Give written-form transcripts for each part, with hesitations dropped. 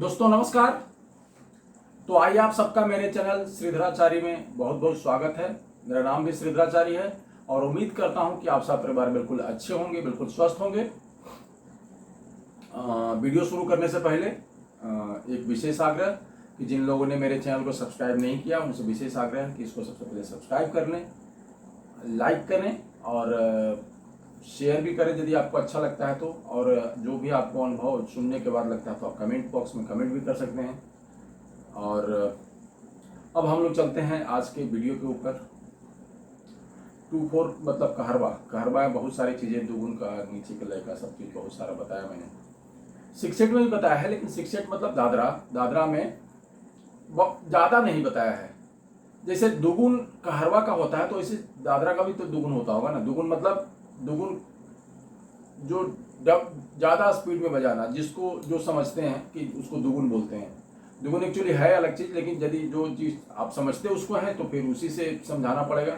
दोस्तों नमस्कार। तो आइए आप सबका मेरे चैनल श्रीधराचार्य में बहुत बहुत स्वागत है। मेरा नाम भी श्रीधराचार्य है और उम्मीद करता हूं कि आप सब परिवार बिल्कुल अच्छे होंगे, बिल्कुल स्वस्थ होंगे। वीडियो शुरू करने से पहले एक विशेष आग्रह कि जिन लोगों ने मेरे चैनल को सब्सक्राइब नहीं किया उनसे विशेष आग्रह है कि इसको सबसे पहले सब्सक्राइब कर लें, लाइक करें और शेयर भी करें यदि आपको अच्छा लगता है तो। और जो भी आपको अनुभव सुनने के बाद लगता है तो आप कमेंट बॉक्स में कमेंट भी कर सकते हैं। और अब हम लोग चलते हैं आज के वीडियो के ऊपर। 2-4 मतलब कहरवा बहुत सारी चीज़ें, दुगुन का, नीचे का, लय का, सब चीज़ बहुत सारा बताया मैंने। 6 में भी बताया है, लेकिन 6 मतलब दादरा में ज़्यादा नहीं बताया है। जैसे दुगुन कहरवा का होता है तो ऐसे दादरा का भी तो दुगुन होता होगा ना। दुगुन मतलब दुगुन जो ज़्यादा स्पीड में बजाना, जिसको जो समझते हैं कि उसको दुगुन बोलते हैं। दुगुन एक्चुअली है अलग चीज़, लेकिन यदि जो चीज़ आप समझते उसको है तो फिर उसी से समझाना पड़ेगा,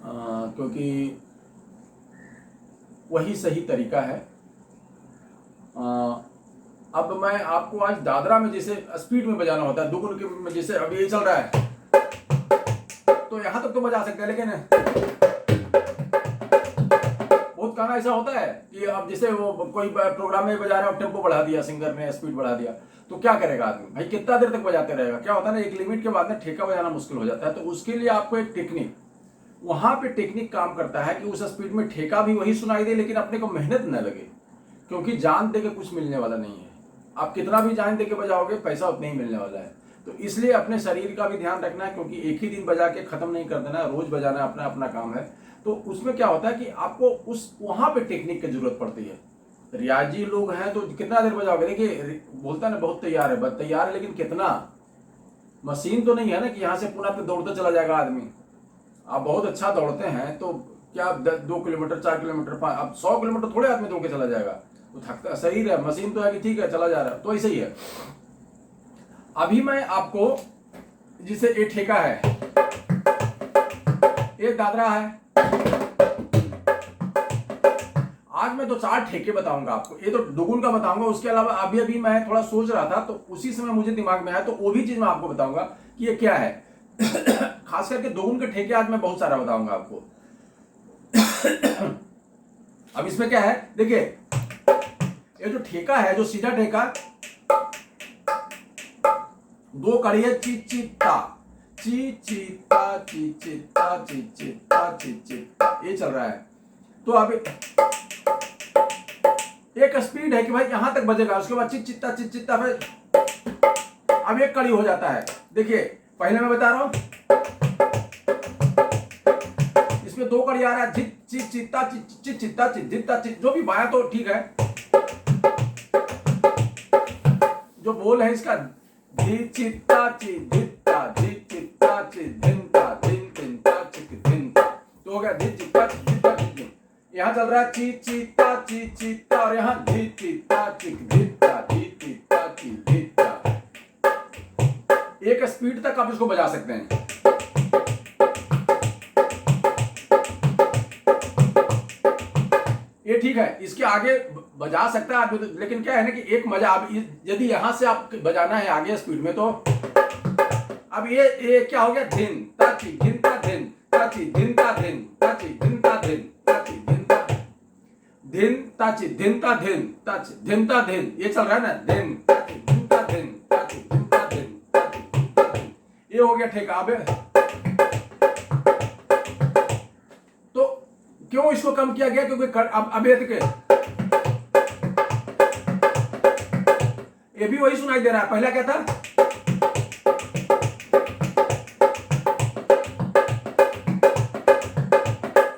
क्योंकि वही सही तरीका है। अब मैं आपको आज दादरा में जैसे स्पीड में बजाना होता है, दुगुन के जैसे अभी ये चल रहा है तो यहाँ तक तो बजा सकते हैं, लेकिन बहुत गाना ऐसा होता है कि अब जैसे वो कोई प्रोग्राम में बजा रहा है और टेम्पो बढ़ा दिया, सिंगर ने स्पीड बढ़ा दिया, तो क्या करेगा आदमी? भाई कितना देर तक बजाते रहेगा? क्या होता है ना, एक लिमिट के बाद में ठेका बजाना मुश्किल हो जाता है। तो उसके लिए आपको एक टेक्निक, वहां पे टेक्निक काम करता है कि उस स्पीड में ठेका भी वही सुनाई दे, लेकिन अपने को मेहनत न लगे, क्योंकि जान दे के कुछ मिलने वाला नहीं है। आप कितना भी जान दे के बजाओगे पैसा उतना ही मिलने वाला है। तो इसलिए अपने शरीर का भी ध्यान रखना है, क्योंकि एक ही दिन बजा के खत्म नहीं कर देना, रोज बजाना अपना अपना काम है। तो उसमें क्या होता है कि आपको उस वहां पे टेक्निक की जरूरत पड़ती है। रियाजी लोग हैं तो कितना देर बजाओगे? देखिए बोलता है ना बहुत तैयार है, लेकिन कितना? मशीन तो नहीं है ना कि यहाँ से पुनः पे दौड़ता चला जाएगा आदमी। आप बहुत अच्छा दौड़ते हैं तो क्या 2 किलोमीटर 4 किलोमीटर अब 100 किलोमीटर थोड़े आदमी दौड़ के चला जाएगा? तो थकता शरीर है, मशीन तो है कि ठीक है चला जा रहा है, तो ऐसे ही है। अभी मैं आपको जिसे ये ठेका है, ये दादरा है, आज मैं 2-4 ठेके बताऊंगा आपको। ये तो दुगुन का बताऊंगा, उसके अलावा अभी मैं थोड़ा सोच रहा था तो उसी समय मुझे दिमाग में आया, तो वो भी चीज मैं आपको बताऊंगा कि ये क्या है। खास करके दुगुन के ठेके आज मैं बहुत सारा बताऊंगा आपको। अब इसमें क्या है, देखिए ये जो ठेका है, जो सीधा ठेका, 2 कड़ी है, ची चिता ची चिता ची चिता ची चिता ची चिता, ये चल रहा है। तो अब एक स्पीड है कि भाई यहां तक बजेगा, उसके बाद चित चित्ता फिर अब एक कड़ी हो जाता है। देखिए पहले मैं बता रहा हूं, इसमें 2 कड़ी आ रहा है, चित चित चित्ता चित चित्ता चित चित्ता चित, जो भी बाया तो ठीक है। जो बोल है इसका धी चित्ता ची धित्ता धी चित्ता ची धिंता धिन धिंता चिक धिंता, तो हो गया धी चित्ता ची धित्ता चिक। यहाँ चल रहा है ची चित्ता ची चित्ता, और यहाँ धी चित्ता चिक धित्ता धी चित्ता ची धित्ता। एक स्पीड तक आप इसको बजा सकते हैं। ये ठीक है, इसके आगे बजा सकता है आदमी, लेकिन क्या है ना कि एक मजा, अब यदि यहां से आप बजाना है आगे स्पीड में, तो अब ये क्या हो गया, धिन ताची धिन ता धिन ताची धिन ता धिन ताची धिन ता धिन ताची धिन ता धिन ताची धिन ता धिन ताची धिन ता धिन, ये चल रहा है ना, धिन ताची धिन ता धिन ताची धिन ता धिन ताची धिन ता धिन, ये हो गया ठेका। अब तो क्यों इसको कम किया गया? क्योंकि अब ये भी वही सुनाई दे रहा है। पहला क्या था,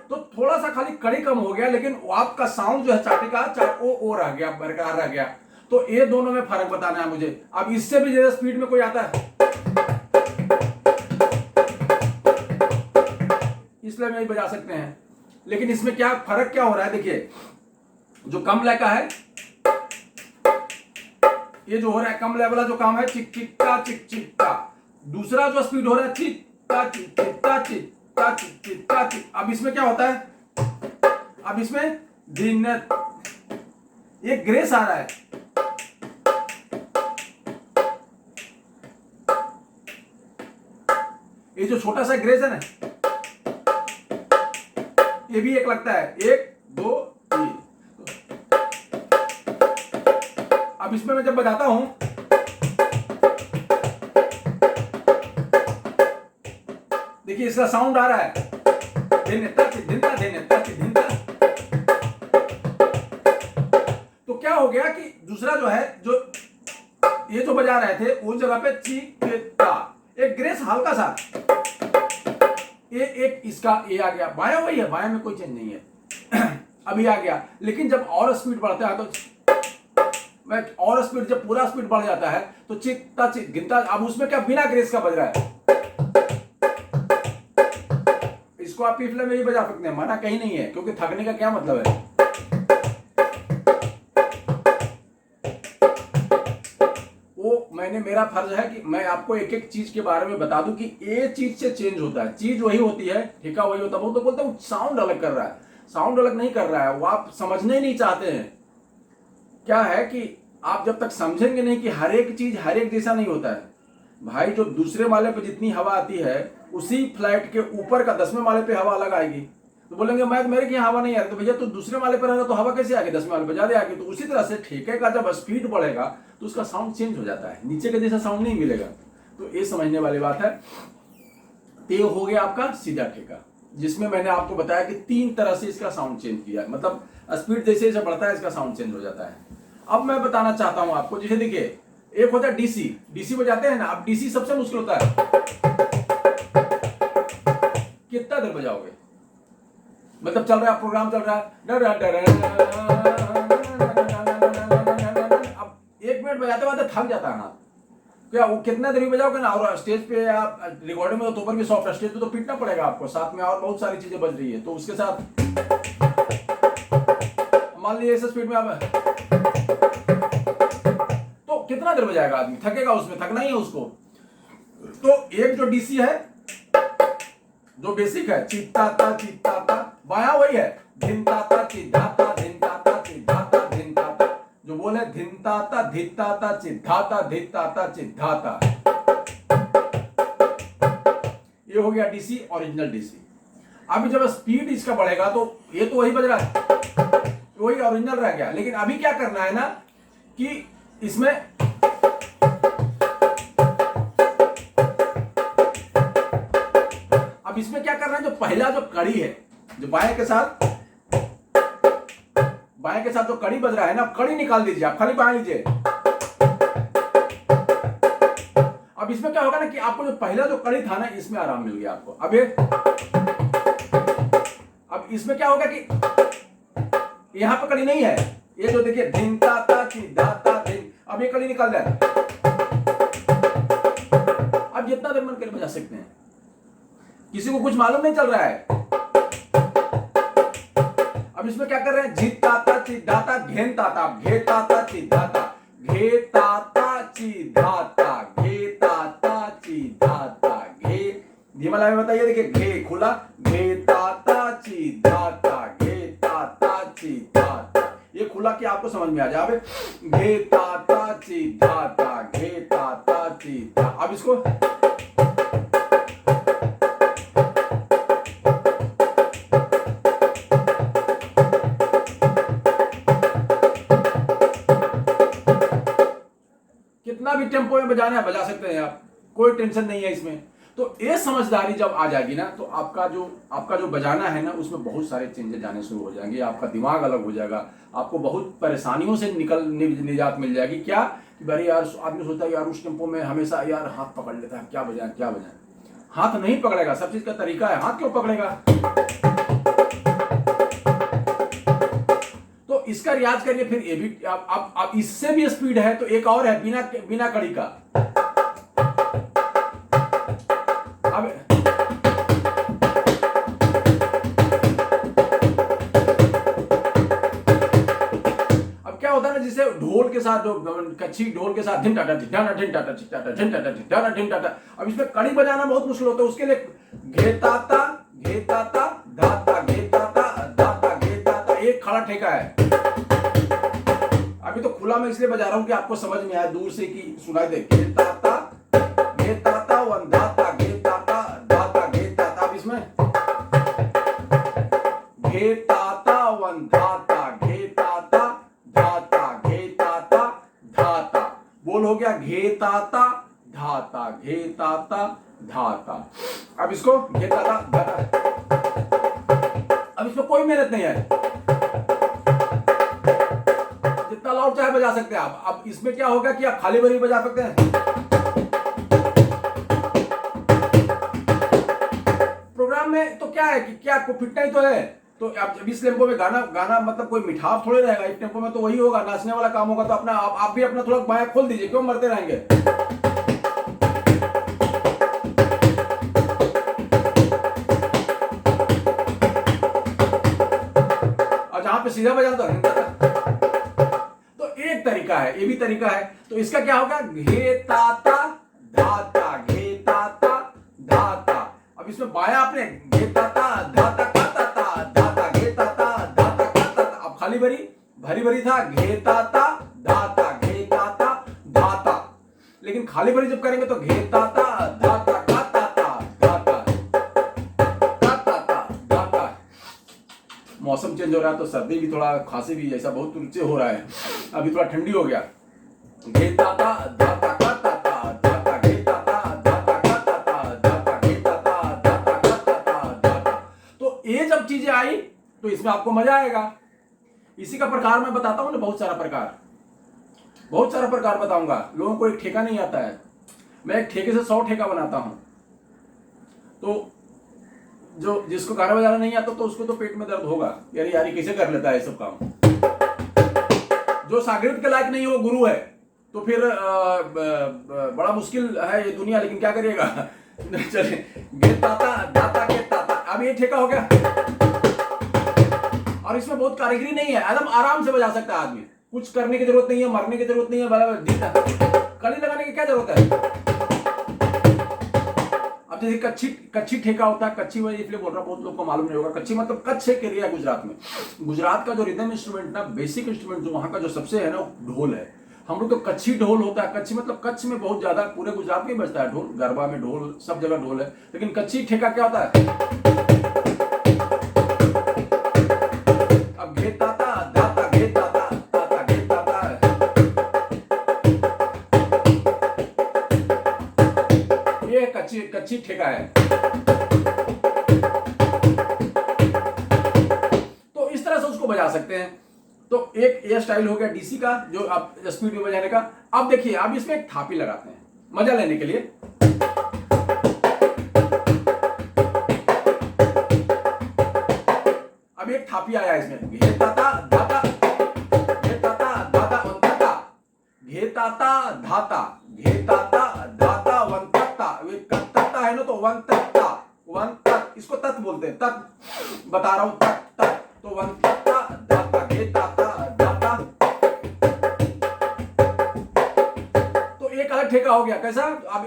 तो थोड़ा सा खाली कड़ी कम हो गया, लेकिन आपका साउंड जो है चाटे का वो रह गया, बरकरार रह गया। तो ये दोनों में फर्क बताना है मुझे। अब इससे भी ज्यादा स्पीड में कोई आता है, इसलिए हम यही बजा सकते हैं। लेकिन इसमें क्या फर्क क्या हो रहा है, देखिए जो कम लय का है, ये जो हो रहा है कम लय वाला जो काम है, चिक चिक्का चिक चिक्का। दूसरा जो स्पीड हो रहा है चित्ता चित्ता चित्ता चित्ता चिक। अब इसमें क्या होता है, अब इसमें दिन, ये ग्रेस आ रहा है, ये जो छोटा सा ग्रेस है ना, ये भी एक लगता है, 1 2 3। अब इसमें मैं जब बजाता हूं, देखिए इसका साउंड आ रहा है, धिन तक धिन तक धिन तक धिन तक। तो क्या हो गया कि दूसरा जो है, जो ये जो बजा रहे थे उस जगह पे चिकता, एक ग्रेस हल्का सा, ये एक इसका ये आ गया, बाया वही है, बाया में कोई चेंज नहीं है। अभी आ गया, लेकिन जब और स्पीड बढ़ता है तो और स्पीड, जब पूरा स्पीड बढ़ जाता है तो चिकता गिनता, अब उसमें क्या बिना ग्रेस का बज रहा है। इसको आप पीफले में भी बजा सकते हैं, मना कहीं नहीं है, क्योंकि थकने का क्या मतलब है। मैंने, मेरा फर्ज है कि मैं आपको एक एक चीज के बारे में बता दूं कि ये चीज से चेंज होता है, चीज वही होती है, ठेका वही होता है। वो तो बोलते हैं साउंड अलग कर रहा है, साउंड अलग नहीं कर रहा है, वो आप समझने ही नहीं चाहते हैं। क्या है कि आप जब तक समझेंगे नहीं कि हर एक चीज हर एक जैसा नहीं होता है भाई। जो दूसरे माले पे जितनी हवा आती है, उसी फ्लाइट के ऊपर का 10वें माले पे हवा अलग आएगी। तो बोलेंगे मैं मेरे की हवा नहीं आ रही, तो भैया तो दूसरे माले पर रहेगा तो हवा कैसे आएगी, 10वें माले पर ज्यादा आएगी। तो उसी तरह से ठेके का जब स्पीड बढ़ेगा तो उसका साउंड चेंज हो जाता है, नीचे के जैसा साउंड नहीं मिलेगा। तो ये समझने वाली बात है। तो ये हो गया आपका सीधा ठेका, जिसमें मैंने आपको बताया कि 3 तरह से इसका साउंड चेंज किया, मतलब स्पीड जैसे जैसे बढ़ता है इसका साउंड चेंज हो जाता है। अब मैं बताना चाहता हूं आपको, जैसे देखिए एक होता है डीसी, डीसी बजाते हैं ना। अब डीसी सबसे मुश्किल होता है, कितना देर बजाओगे, मतलब चल रहा है प्रोग्राम, चल रहा है, अब 1 मिनट बजाते बजाते थक जाता है हाथ। क्या वो कितना देर बजाओगे ना, और स्टेज पे आप रिकॉर्डिंग में तो ऊपर भी सॉफ्ट, स्टेज पे तो पीटना पड़ेगा आपको, साथ में और बहुत सारी चीजें बज रही है, तो उसके साथ मान लीजिए ऐसे स्पीड में आप, तो कितना देर बजाएगा आदमी, थकेगा, उसमें थकना ही है उसको। तो एक जो डीसी है, जो बेसिक है, चित्ताता चित्ताता, बाया वही है, धिनताता चिद्धाता धिनताता चिद्धाता धिनताता, जो बोले धिनताता धित्ताता चिद्धाता धित्ताता चिद्धाता। ये हो गया डीसी, ओरिजिनल डीसी। अभी जब स्पीड इसका बढ़ेगा तो ये तो वही बज रहा है, वही ओरिजिनल रह गया। लेकिन अभी क्या करना है ना कि इसमें अब इसमें क्या करना है, जो पहला जो कड़ी है, जो बाएं के साथ जो कड़ी बज रहा है ना, कड़ी निकाल दीजिए आप, खाली बाएं लीजिए। अब इसमें क्या होगा ना कि आपको जो पहला जो कड़ी था ना, इसमें आराम मिल गया आपको। अब इसमें क्या होगा कि यहां पर कड़ी नहीं है, ये जो देखिए धिनताता चिद्धाता धिन, अब ये कड़ी निकाल दे। अब जितना देर मन कर बजा सकते हैं, किसी को कुछ मालूम नहीं चल रहा है। अब इसमें क्या कर रहे हैं, झित्ताता चिद्धाता घेनताता, घेताता चिद्धाता, घेताता चिद्धाता, घेताता चिद्धाता, घे धीमा लाइन में बताइए, देखिए घे खुला, घेताता चिद्धाता, घेताता चिद्धाता, ये खुला कि आपको समझ में आ जाए। घेताता चिद्धाता, घेताता चिद्धा। अब इसको कितना भी टेम्पो में बजाना है बजा सकते हैं आप, कोई टेंशन नहीं है इसमें। तो ये समझदारी जब आ जाएगी ना, तो आपका जो बजाना है ना, उसमें बहुत सारे चेंजेस आने शुरू हो जाएंगे, आपका दिमाग अलग हो जाएगा, आपको बहुत परेशानियों से निजात मिल जाएगी। क्या कि भाई यार, आदमी सोचता है यार उस टेम्पो में हमेशा यार हाथ पकड़ लेता है, क्या बजाएं क्या बजाएं। हाथ नहीं पकड़ेगा, सब चीज का तरीका है, हाथ क्यों पकड़ेगा। तो इसका रियाज करिए, फिर ये भी अब इससे भी स्पीड है तो एक और है बिना कड़ी का। अब क्या होता है ना, जिसे ढोल के साथ, जो कच्छी ढोल के साथ धिन टाटा ढिंटाना ढिन टाटा ढिंटाटा ढिन टाटा ढिंटाना ढिन टाटा। अब इसमें कड़ी बजाना बहुत मुश्किल होता है, उसके लिए घेताता घेताता धाता, घेताता धाता घेताता, एक खड़ा ठेका है। अभी तो खुला मैं इसलिए बजा रहा हूं कि आपको समझ में आए, दूर से कि सुनाई दे। घेताता घेताता वन धाता, घेताता धाता। बोल हो गया घेताता धाता, घेताता धाता। अब इसको घेताता धाता, अब इसमें कोई मेहनत नहीं है, जितना लाउड चाहे बजा सकते हैं आप। अब इसमें क्या होगा कि आप खाली बरी बजा सकते हैं। प्रोग्राम में तो क्या है कि क्या आपको फिटना ही तो है, तो अब इस टेम्पो में गाना मतलब कोई मिठास थोड़े रहेगा। इस टेम्पो में तो वही होगा, नाचने वाला काम होगा। तो अपना आप भी अपना थोड़ा बाया खोल दीजिए, क्यों मरते रहेंगे। और जहां पे सीधा बजाना तो एक तरीका है, ये भी तरीका है। तो इसका क्या होगा, घेताता धाता, घेताता धाता। अब इसमें बाया आपने घेताता धाता काताता, धाता घेताता धाता काताता। अब खाली भरी भरी था घेताता धाता, घेताता धाता। लेकिन खाली भरी जब करेंगे तो घेताता धाता काताता, धाता काताता धाता। मौसम चेंज हो रहा है तो सर्दी भी, थोड़ा खांसी भी, ऐसा बहुत रुचि हो रहा है। अभी थोड़ा ठंडी हो गया। घेताता धाता काताता, धाता घेताता धाता काताता, धाता घेताता धाता काताता धाता। तो ये जब चीजें आई तो इसमें आपको मजा आएगा। इसी का प्रकार मैं बताता हूं ना, बहुत सारा प्रकार बताऊंगा। लोगों को एक ठेका नहीं आता है, मैं एक ठेके से 100 ठेका बनाता हूं। तो जो जिसको गाना बजाना नहीं आता तो उसको तो पेट में दर्द होगा, यार ये कैसे कर लेता है ये सब काम। जो शागिर्द के लायक नहीं है वो गुरु है, तो फिर बड़ा मुश्किल है ये दुनिया। लेकिन क्या करिएगा। चलिए, घेताता धाता घेताता। अब ये ठेका हो गया और इसमें बहुत कारीगरी नहीं है, एकदम आराम से बजा सकता है आदमी। कुछ करने की जरूरत नहीं है, मरने की जरूरत नहीं है, कली लगाने की क्या जरूरत है। अब जैसे कच्छी ठेका होता है, कच्छी मैं इसलिए बोल रहा हूँ, बहुत लोग को मालूम नहीं होगा। कच्छी मतलब कच्छ एक एरिया है गुजरात में। गुजरात का जो रिदम इंस्ट्रूमेंट ना, बेसिक इंस्ट्रूमेंट जो वहां का जो सबसे है ना, ढोल है। हम लोग तो कच्छी ढोल होता है। कच्छी मतलब कच्छ में बहुत ज्यादा, पूरे गुजरात में बजता है ढोल, गरबा में ढोल, सब जगह ढोल है। लेकिन कच्छी ठेका क्या होता है। अब घेताता धाता घेताता धाता घेताता, ये कच्ची ठेका है। तो इस तरह से उसको बजा सकते हैं। तो एक ये स्टाइल हो गया डीसी का, जो आप स्पीड में बजाने का। अब देखिए, अब इसमें एक थापी लगाते हैं मजा लेने के लिए। अब एक थापी आया इसमें, घेताता धाता घेताता धाता वंतता, घेताता धाता घेताता धाता वंतता। तत्ता है ना, तो वंतता वंतत, इसको तत् बोलते हैं। तत् बता रहा हूं, तत्। तो वंतता धाता घेताता धाता। तो एक अलग ठेका हो गया। कैसा,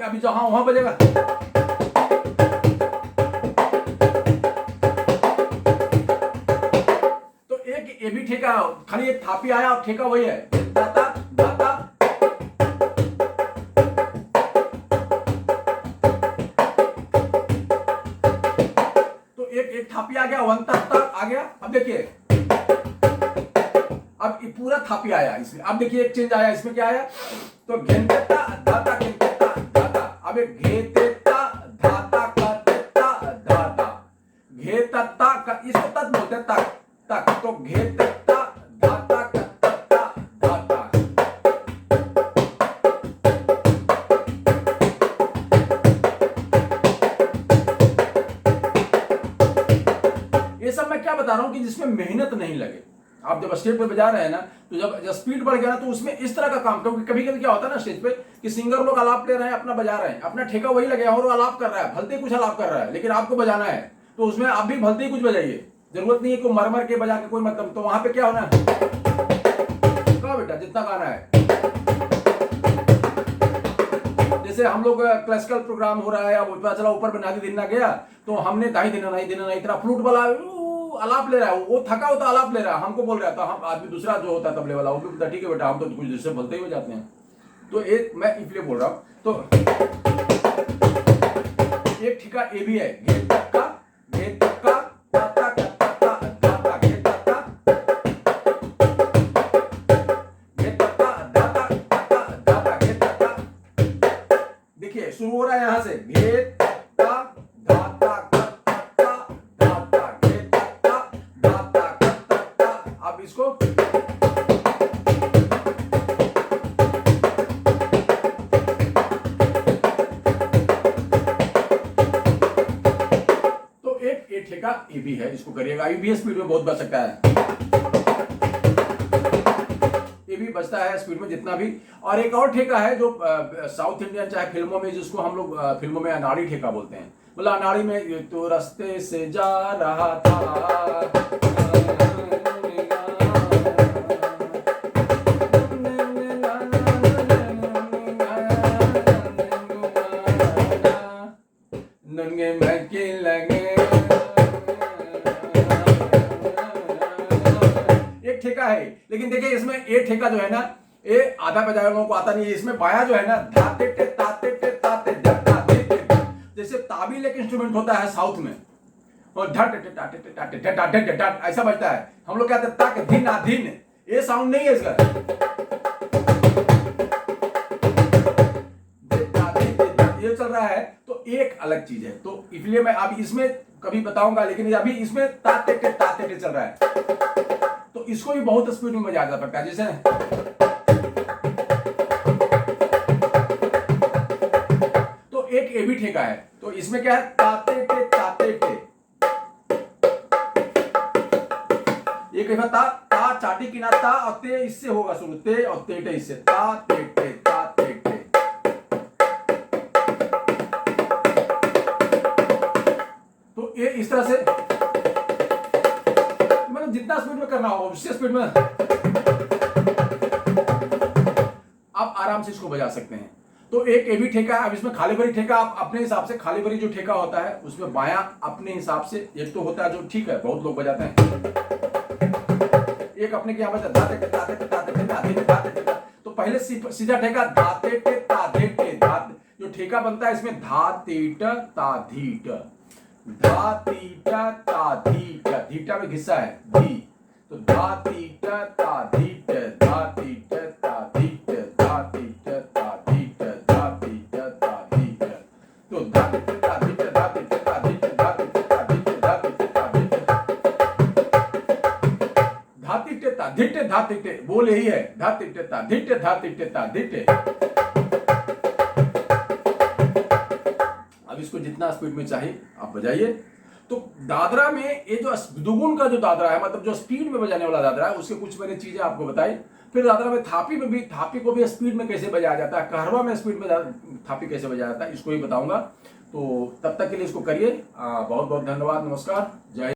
अभी जहां वहां बजेगा। तो एक ये भी ठेका, खाली एक थापी आया और ठेका वही है, धाता धाता। तो एक थापी आ गया, वंतता आ गया। अब देखिए, अब ये पूरा थापी आया इसमें। अब देखिए एक चेंज आया इसमें, क्या आया, तो घेतेता धाता घेतेता धाता। अब एक घेतेता धाता कतेता धाता, घेतता का, इसको तत् बोलते हैं, तक तक। तो घेतेता धाता कतेता धाता। ये सब मैं क्या बता रहा हूं कि जिसमें मेहनत नहीं लगे। आप जब स्टेज पे बजा रहे हैं ना, तो जब स्पीड बढ़ गया ना, तो उसमें इस तरह का काम, क्योंकि कभी कभी क्या होता है ना स्टेज पे कि सिंगर लोग आलाप ले रहे हैं, अपना बजा रहे हैं, अपना ठेका वही लगे और वो आलाप कर रहा है, भलते कुछ आलाप कर रहा है, लेकिन आपको बजाना है। तो उसमें आप भी भलते ही कुछ बजाइए, जरूरत नहीं है को मर के बजा के कोई मतलब। तो वहां पे क्या होना है, कहा बेटा जितना गाना है। जैसे हम लोग क्लासिकल प्रोग्राम हो रहा है, अब पता चला ऊपर बना दिन ना गया, तो हमने दाई देना नहीं, इतना फ्लूट वाला आलाप ले रहा है, वो थका होता आलाप ले रहा है, हमको बोल रहा था। हम आदमी दूसरा जो होता है तबले वाला, वो भी बोलता ठीक है बेटा, हम तो कुछ जिससे बोलते ही हो जाते हैं। तो एक मैं इसलिए बोल रहा हूं। तो एक ठिका ए भी है, घेत तक्का ताता कत्ता धाता घेत तक्का घेत तक्का धाता ठेका ये भी है, इसको करिएगा। ये भी स्पीड में बहुत बच सकता है, ये भी बचता है स्पीड में जितना भी। और एक और ठेका है जो साउथ इंडियन चाहे फिल्मों में, जिसको हम लोग फिल्मों में अनाड़ी ठेका बोलते हैं। बोला अनाड़ी में तो रास्ते से जा रहा था, नंगे महके लगे, एक ठेका है। लेकिन देखिए इसमें ये ठेका जो है ना, ये आधा बजाए लोगों को आता नहीं है। इसमें बाया जो है ना, धाते टे ताते टे ताते धाते टे, जैसे ताबील एक इंस्ट्रूमेंट होता है साउथ में, और धट टे ताते टे ताते टे ताते टे टे ऐसा बजता है। हम लोग कहते हैं ताक धीन आधीन, ये साउंड नहीं है इसका, ये चल रहा है तो एक अलग चीज है। तो इसलिए मैं अभी इसमें कभी बताऊंगा, लेकिन अभी इसमें ताते टे चल रहा है, तो इसको भी बहुत स्पीड में बजाया जा सकता है। जैसे तो एक ए भी ठेका है, तो इसमें क्या है, ताते टे ताते टे, ये कहीं ता ता चाटी किना ता और ते इससे होगा शुरू, ते और ते टे इससे, ता ते टे ता ते टे। तो ये इस तरह से मतलब जितना स्पीड में करना हो उससे स्पीड में आप आराम से इसको बजा सकते हैं। तो एक ए भी ठेका है। अब इसमें खाली भरी ठेका आप अपने हिसाब से, खाली भरी जो ठेका होता है उसमें बायां अपने हिसाब से, एक तो होता है जो ठीक है बहुत लोग बजाते हैं, एक अपने के यहाँ बजा धाते टे ताते टे ताते टे धाते टे ताते टे। तो पहले सीधा ठेका धाते टे ताते टे, धाते जो ठेका बनता है इसमें धातीट ताधीट, धातीट ताधीट, धीटा में घिस्सा है धी, तो धातीट ताधीट, धातीट ताधीट, धातीट ताधीट, धातीट ताधीट, तो धातीट ताधीट, धातीट ताधीट, धातीट ताधीट, धातीट ताधीट, धातीट ताधीट, धातीट, बोल यही है, धातीट ताधीट, धातीट ताधीट। अब इसको जितना स्पीड में चाहिए आप बजाइए। तो दादरा में ये जो दुगुन का जो दादरा है, मतलब जो स्पीड में बजाने वाला दादरा है, उसके कुछ मैंने चीजें आपको बताई। फिर दादरा में थापी में भी, थापी को भी स्पीड में कैसे बजाया जाता है, कहरवा में स्पीड में थापी कैसे बजाया जाता है, इसको ही बताऊंगा। तो तब तक के लिए इसको करिए। बहुत बहुत धन्यवाद, नमस्कार, जय।